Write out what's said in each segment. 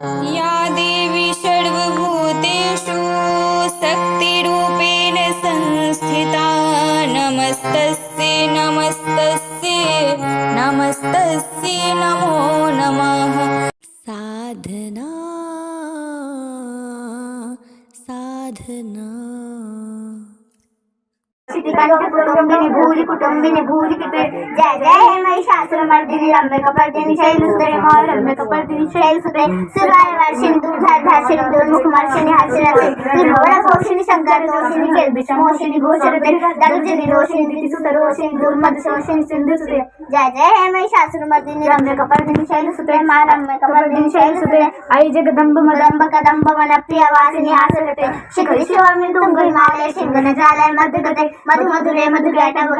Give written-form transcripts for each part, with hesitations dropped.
या देवी सर्वभूतेषु शक्तिरूपेण संस्थिता नमस्तस्यै नमस्तस्यै नमस्तस्यै नमो नमः। साधना साधना कुटुंबिनी भूरि कुटुंबिनी भूरि कृते जय जय हे महिषासुरमर्दिनी रम्य कपर्दिनी शैलसुते रम्य कपर्दिनी शैलसुते सुरावर्षिणी दूरधर सिंदूर मुखमर्षिणी हर्षरते निर्भर घोषिणी शंकर दोषिणी केल्बिषमोषिणी घोषरते दरुजनि रोषिणी दितिसुत रोषिणी दुर्मद शोषिणी सिंधुसुते जय जय हे महिषासुरमर्दिनी रम्य कपर्दिनी शैलसुते मा रम्य कपर्दिनी शैलसुते ऐ जगदम्ब मदम्ब कदम्ब वन प्रिय वासिनी आसरते शिखरि शिवामि तुंग हिमालय शिंगन जालय मध्यगते मधु मधुरे मधुरैटव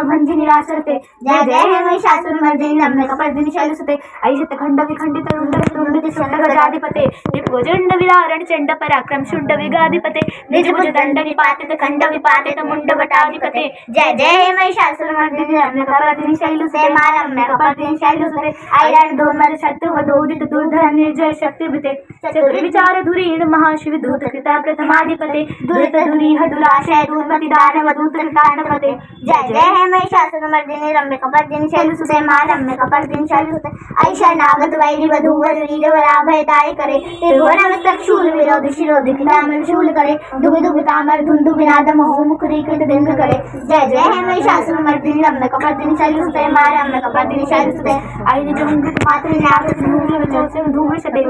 भंजिनी रासरते जय जय हे महिषासुरमर्दिनी रम्य कपर्दिनी शैलसुते ऐ शतखंड विखंडित रुंड वितुंडित शुंड गजाधिपते निपुजंड विदारण चंड पराक्रम शुंड विगाधिपते निजभुज दंड निपातित खंड विपातित मुंड वटाधिपते जय जय हे महिषासुरमर्दिनी रम्य कपर्दिनी शैलसुते मा रम्य कपर्दिनी शैलसुते ऐ रण दोर्मद शत्रु वदोदित दुर्धर निर्जय शक्तिभृते चतुर विचार धुरीण महाशिव दूत कृता प्रथमाधिपते दुरित धुरीह दुराशय दूर्मति दानव दूत कृतानपते जय जय हे महिषासुरमर्दिनी रम्य कपर्दिनी शैलसुते मा रम्य कपर्दिनी शैलसुते ऐ शरणागत वैरि वधूवर वीरवराभयदाय करे त्रिभुवन मस्तक शूल विरोध शिरोधि कृतामल शूल करे दुबि दुबि तामर धुंधु विनाद महो मुखरी कृत दिंग करे जय जय हे महिषासुरमर्दिनी रम्य कपर्दिनी शैलसुते मा रम्य कपर्दिनी शैलसुते ऐ निजमुंगित मातृ न्यावृत धूम्र विचोत्सव धूम्रशते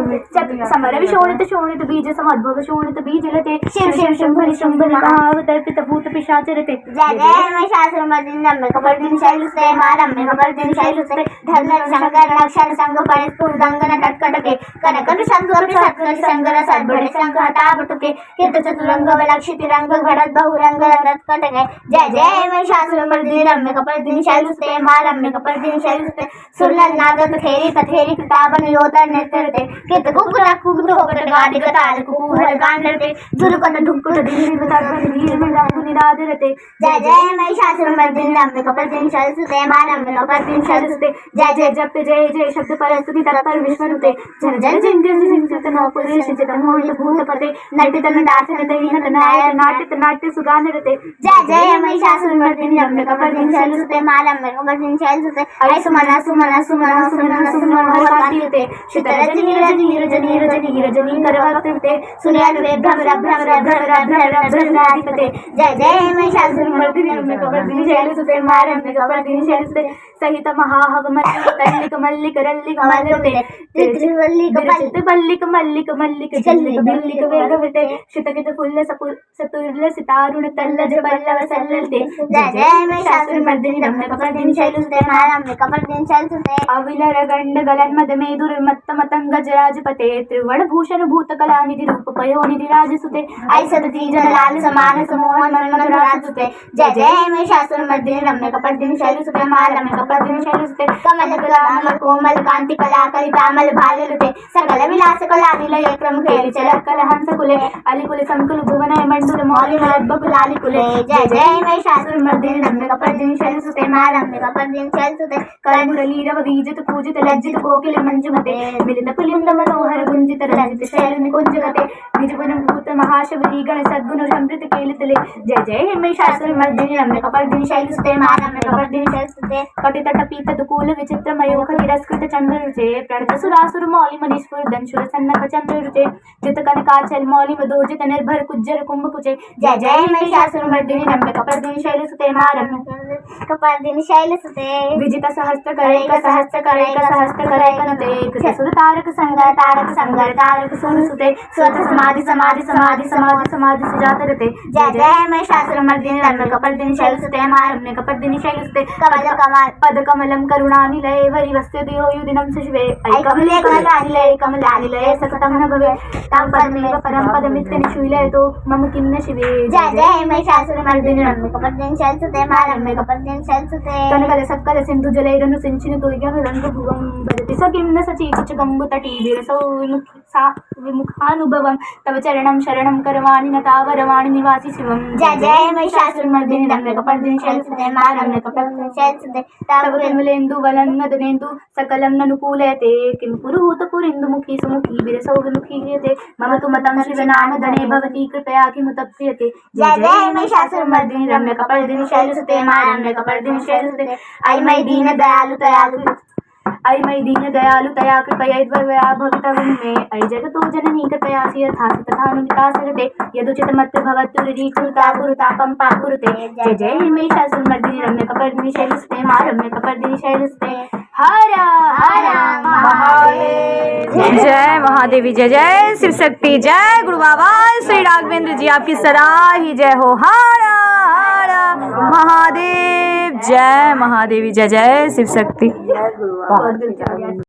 समर विशोणित शोणित बीज समद्भव शोणित बीजलते शिव शिव शंभरि शंभरि महावतर्पित भूत पिशाचरते जय जय महिषासुरमर्दिनी रम्य कपर्दिनी शैलसुते मा रम्य कपर्दिनी शैलसुते धर्म शंकर रक्षण संग परिस्फुर दंगन टटकटके कनकन संतोर सत्कर संगर सद्बड़े संग हटाबटके कीर्त चतुरंग विलक्षित रंग घड़त बहुरंग टटकटके जय जय महिषासुरमर्दिनी रम्य कपर्दिनी शैलसुते मा रम्य कपर्दिनी शैलसुते सुरनर नागत थेरी तथेरी कृताबन योदर नेत्रते कीर्त कुकुर कुकुर होकर गाड़ी गताल कुकुहर गानरते जुरुकन ढुकुट धीर बतन धीर में रंग निरादरते जय जय महिषासुरमर्दिनी रम्य कपर्दिनी शैलसुते मा रम्य कपर्दिनी शैलसुते जय जय जप जय जय शब्द परस्तुति तत्पर विष्णुते जन जन जिंजन जिंजत नौपुरी शिजत मोहित भूतपते नटित नटाथ नटहीन तनाय नाट्य नाट्य सुगानरते जय जय महिषासुरमर्दिनी रम्य कपर्दिनी शैलसुते मा रम्य कपर्दिनी शैलसुते ऐ सुमना सुमना सुमना सुमना सुमना हरकातिते शितरजनी रजनी रजनी रजनी रजनी करवक्ते सुनयानुरे भ्रमर भ्रमर भ्रमर भ्रमर भ्रमराधिपते जय जय महिषासुरमर्दिनी रम्य कपर्दिनी शैलसुते मा रम्य कपर्दिनी शैलसुते सहित महाहव मल्लिक मल्लिक रल्लिक मल्लिक त्रिवल्लिक बल्लिक मल्लिक मल्लिक चल्लिक बिल्लिक वेगवते शितकित फुल्ल सतुर्ल सितारुण तल्लज पल्लव सल्लते जय जय महिषासुरमर्दिनी रम्य कपर्दिनी शैलसुते मा रम्य कपर्दिनी शैलसुते अविलर गंड गलन मद मेदुर मत्त मतंग जराजपते त्रिवण भूषण भूतकला निधि रूप पयो निधि राजसुते ऐ सदती जन लाल समान समोहन मन राजसुते जय जय महिषासुरमर्दिनी रम्य कपर्दिनी शैलसुते मा रम्य कपर्दिनी शैलसुते कमल कमल कोमल कांति कला कलितामल भाललुते सकल विलास कला निलय प्रमुखे चल कल हंस कुले अलिकुले संकुल भुवन मंडुल मौलि मलद्भकुल आलिकुले जय जय महिषासुरमर्दिनी रम्य कपर्दिनी शैलसुते मा रम्य कपर्दिनी शैलसुते करमुरलीरव बीजित पूजित लज्जित कोकिल मंजुमते मिलित पुलिंद मनोहर गुंजित रंजित शैल निकुंजगते निजगुण भूत महाशबरी गण सद्गुण समृत केलितले जय जय महिषासुरमर्दिनी रम्य कपर्दिनी शैलसुते मा रम्य कपर्दिनी शैलसुते कटितट पीत दुकूल विचित्र मयूख तिरस्कृत चंद्ररुचे प्रणत सुरासुर मौलि मनीश्वर दंशुर सन्नक चंद्ररुचे जित कनकाचल मौलि मदोजित निर्भर कुज्जर कुंभ कुचे जय जय महिषासुरमर्दिनी रम्य कपर्दिनी शैलसुते मा रम्य कपर्दिनी शैलसुते विजित सहस्त्र करैक नते सुर तारक संगर तारक सुनुसुते स्वत समाधि समाधि समाधि समाधि समाधि सुजातरते जय जय महिषासुरमर्दिनी रम्य कपर्दिनी शैलसुते मा रम्य कपर्दिनी शैलसुते कमल कमल पद कमलम करुणानिलये वरिवस्यति योयुदिनं शिवे ऐ कमले कमलानिलये कमलानिलये सकटं न भवे तं पदमेव परं पदमित्यनिशूलयतो मम किं न शिवे जय जय महिषासुरमर्दिनी रम्य कपर्दिनी शैलसुते मा रम्य कपर्दिनी शैलसुते कनकल सक्कल सिंधु जलैरनु सिंचिन तुय्यनु रंग भुवं भजति स किं न सचि कुच गंबु तटी विरसौ सा विमुखानुभवम तव चरणं शरणं करवाणि नतावरवाणि निवासि शिवम। जय जय महिषासुरमर्दिनि रम्यकपर्दिनि शैलसुते मा रम्यकपर्दिनि शैलसुते तव विमलेन्दु वलन्नदनेन्दु सकलं ननुकूलयते किं पुरुहूतपुरिन्दुमुखी सुमुखी विरसौ विमुखी क्रियते मम तु मतं शिवनामधने भवती कृपया किमुतप्रियते। जय जय महिषासुरमर्दिनि रम्यकपर्दिनि शैलसुते मा रम्यकपर्दिनि शैलसुते ऐ मयि दीन दयालु तया कृपया भवितव् मे ऐ जगतो जननी कृपयासि यथासि तथानुमितासरते यदुचितमत्र भवत्युरीकुरुता कुरुता पंपा कुरुते। जय जय महिषासुरमर्दिनि रम्यकपर्दिनि शैलसुते मा रम्यकपर्दिनि शैलसुते हर हर महादेव। जय महादेवी, जय जय शिव शक्ति, जय गुरु बाबा श्री राघवेंद्र जी, आपकी सराही जय हो। हर हर महादेव, जय महादेवी, जय जय शिव शक्ति।